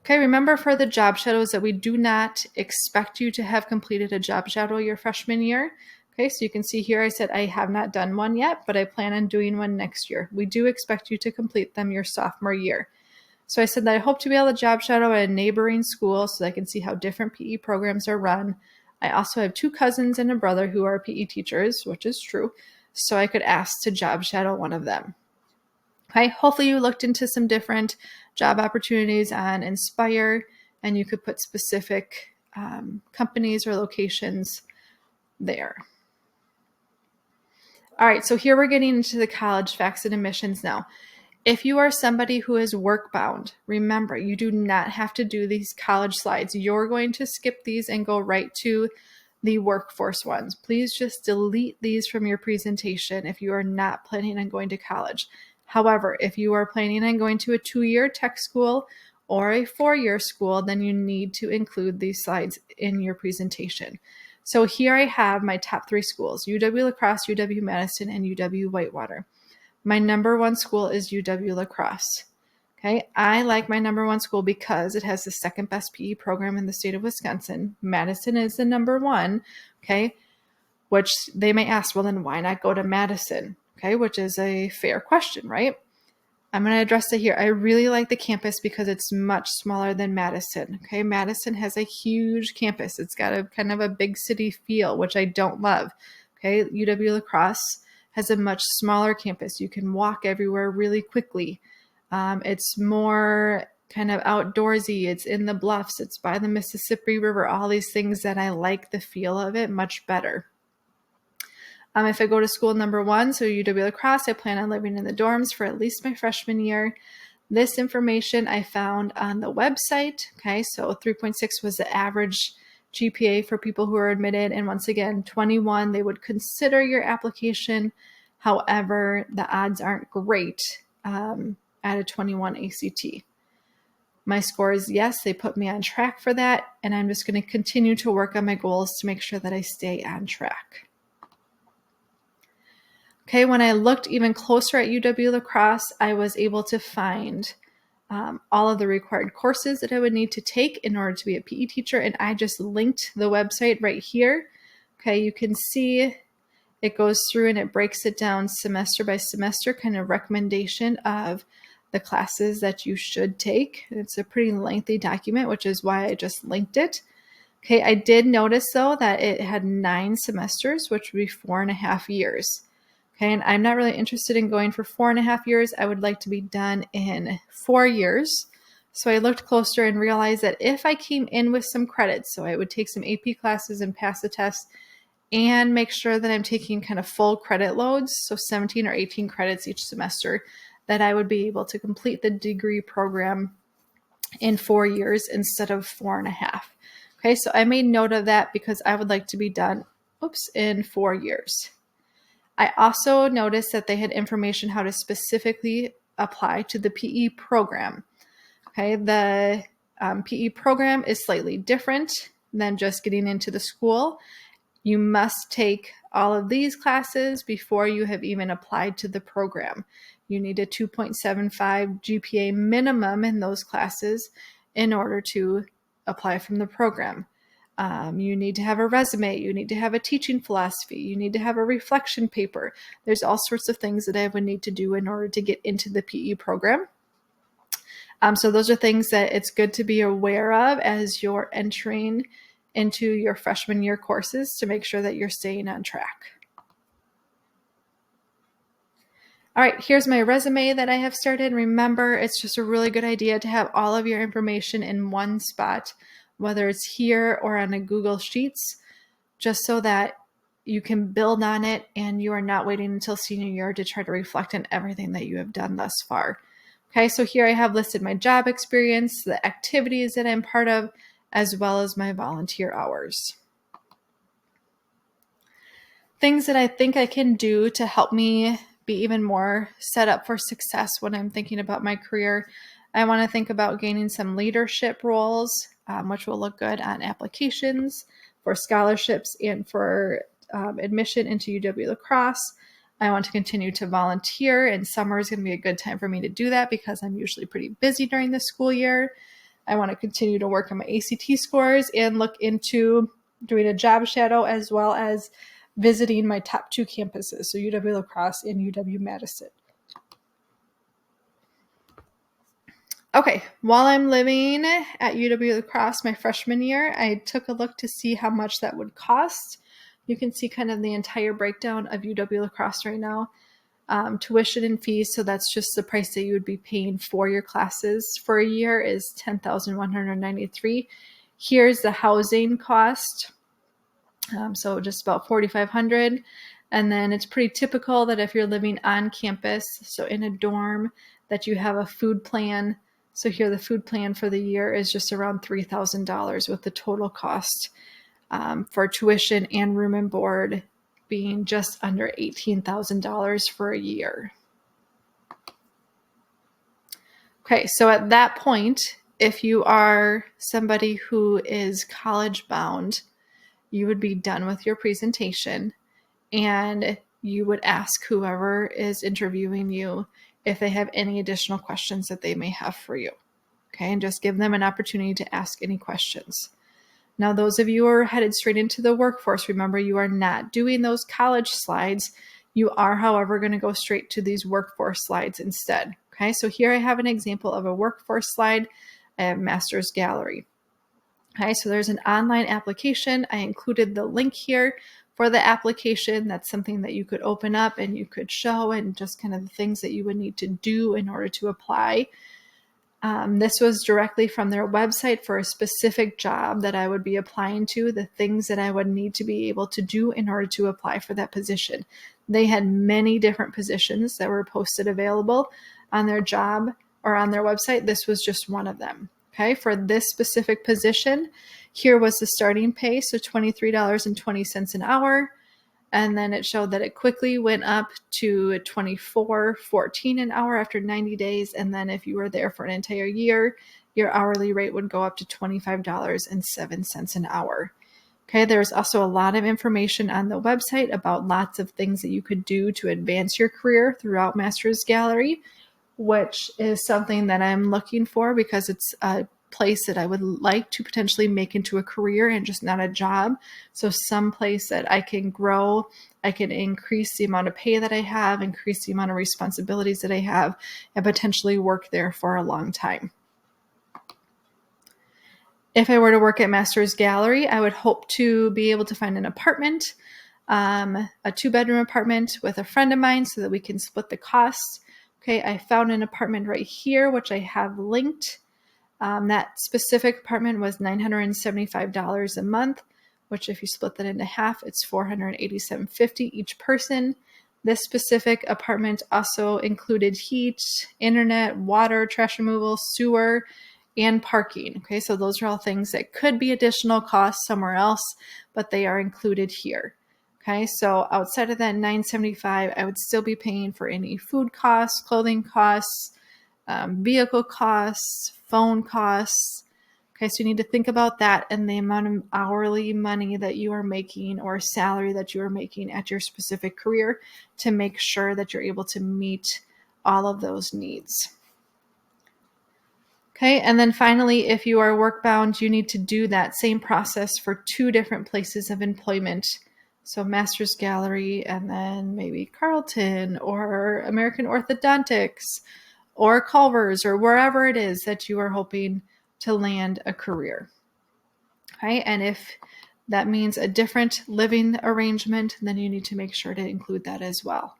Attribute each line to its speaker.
Speaker 1: Okay, remember for the job shadows that we do not expect you to have completed a job shadow your freshman year. Okay, so you can see here I said I have not done one yet, but I plan on doing one next year. We do expect you to complete them your sophomore year. So I said that I hope to be able to job shadow at a neighboring school so that I can see how different PE programs are run. I also have 2 cousins and a brother who are PE teachers, which is true, so I could ask to job shadow one of them. Okay, hopefully you looked into some different job opportunities on Inspire, and you could put specific companies or locations there. All right, so here we're getting into the college facts and admissions now. If you are somebody who is work bound, remember, you do not have to do these college slides. You're going to skip these and go right to the workforce ones. Please just delete these from your presentation if you are not planning on going to college. However, if you are planning on going to a 2-year tech school or a 4-year school, then you need to include these slides in your presentation. So here I have my top 3 schools, UW-La Crosse, UW-Madison, and UW-Whitewater. My number 1 school is UW-La Crosse. Okay, I like my number 1 school because it has the second best PE program in the state of Wisconsin. Madison is the number 1, okay, which they may ask, well, then why not go to Madison? Okay, which is a fair question, right? I'm going to address it here. I really like the campus because it's much smaller than Madison. Okay, Madison has a huge campus. It's got a kind of a big city feel, which I don't love. Okay, UW-La Crosse has a much smaller campus. You can walk everywhere really quickly. It's more kind of outdoorsy. It's in the bluffs. It's by the Mississippi River. All these things that I like the feel of it much better. If I go to school number 1, so UW-La Crosse, I plan on living in the dorms for at least my freshman year. This information I found on the website. Okay, so 3.6 was the average GPA for people who are admitted. And once again, 21, they would consider your application. However, the odds aren't great at a 21 ACT. My score is yes, they put me on track for that. And I'm just going to continue to work on my goals to make sure that I stay on track. Okay, when I looked even closer at UW-La Crosse, I was able to find all of the required courses that I would need to take in order to be a PE teacher, and I just linked the website right here. Okay, you can see it goes through and it breaks it down semester by semester, kind of recommendation of the classes that you should take. It's a pretty lengthy document, which is why I just linked it. Okay, I did notice though that it had 9 semesters, which would be 4.5 years. Okay, and I'm not really interested in going for 4.5 years. I would like to be done in 4 years. So I looked closer and realized that if I came in with some credits, so I would take some AP classes and pass the test and make sure that I'm taking kind of full credit loads, so 17 or 18 credits each semester, that I would be able to complete the degree program in 4 years instead of 4.5. Okay, so I made note of that because I would like to be done, in 4 years. I also noticed that they had information how to specifically apply to the PE program. Okay, the PE program is slightly different than just getting into the school. You must take all of these classes before you have even applied to the program. You need a 2.75 GPA minimum in those classes in order to apply from the program. You need to have a resume. You need to have a teaching philosophy. You need to have a reflection paper. There's all sorts of things that I would need to do in order to get into the PE program. So those are things that it's good to be aware of as you're entering into your freshman year courses to make sure that you're staying on track. All right, here's my resume that I have started. Remember, it's just a really good idea to have all of your information in one spot, whether it's here or on a Google Sheets, just so that you can build on it and you are not waiting until senior year to try to reflect on everything that you have done thus far. Okay, so here I have listed my job experience, the activities that I'm part of, as well as my volunteer hours. Things that I think I can do to help me be even more set up for success when I'm thinking about my career. I want to think about gaining some leadership roles, which will look good on applications for scholarships and for admission into UW-La Crosse. I want to continue to volunteer, and summer is going to be a good time for me to do that because I'm usually pretty busy during the school year. I want to continue to work on my ACT scores and look into doing a job shadow as well as visiting my top 2 campuses, so UW-La Crosse and UW-Madison. Okay, while I'm living at UW-La Crosse my freshman year, I took a look to see how much that would cost. You can see kind of the entire breakdown of UW-La Crosse right now. Tuition and fees, so that's just the price that you would be paying for your classes for a year, is $10,193. Here's the housing cost, so just about $4,500. And then it's pretty typical that if you're living on campus, so in a dorm, that you have a food plan. So here the food plan for the year is just around $3,000, with the total cost for tuition and room and board being just under $18,000 for a year. Okay, so at that point, if you are somebody who is college bound, you would be done with your presentation and you would ask whoever is interviewing you if they have any additional questions that they may have for you. Okay, and just give them an opportunity to ask any questions. Now, those of you who are headed straight into the workforce, remember you are not doing those college slides. You are, however, going to go straight to these workforce slides instead. Okay, so here I have an example of a workforce slide. I have Master's Gallery. Okay, so there's an online application. I included the link here for the application. That's something that you could open up and you could show, and just kind of the things that you would need to do in order to apply. This was directly from their website for a specific job that I would be applying to, the things that I would need to be able to do in order to apply for that position. They had many different positions that were posted available on their job or on their website. This was just one of them. Okay, for this specific position, here was the starting pay, so $23.20 an hour. And then it showed that it quickly went up to $24.14 an hour after 90 days. And then if you were there for an entire year, your hourly rate would go up to $25.07 an hour. Okay, there's also a lot of information on the website about lots of things that you could do to advance your career throughout Master's Gallery, which is something that I'm looking for because it's a place that I would like to potentially make into a career and just not a job. So some place that I can grow, I can increase the amount of pay that I have, increase the amount of responsibilities that I have, and potentially work there for a long time. If I were to work at Master's Gallery, I would hope to be able to find an apartment, a 2-bedroom apartment with a friend of mine so that we can split the costs. Okay, I found an apartment right here, which I have linked. That specific apartment was $975 a month, which if you split that into half, it's $487.50 each person. This specific apartment also included heat, internet, water, trash removal, sewer, and parking. Okay, so those are all things that could be additional costs somewhere else, but they are included here. Okay, so outside of that $975, I would still be paying for any food costs, clothing costs, vehicle costs, phone costs. Okay, so you need to think about that and the amount of hourly money that you are making or salary that you are making at your specific career to make sure that you're able to meet all of those needs. Okay, and then finally, if you are work bound, you need to do that same process for 2 different places of employment. So Master's Gallery and then maybe Carleton or American Orthodontics or Culver's or wherever it is that you are hoping to land a career. Okay, and if that means a different living arrangement, then you need to make sure to include that as well.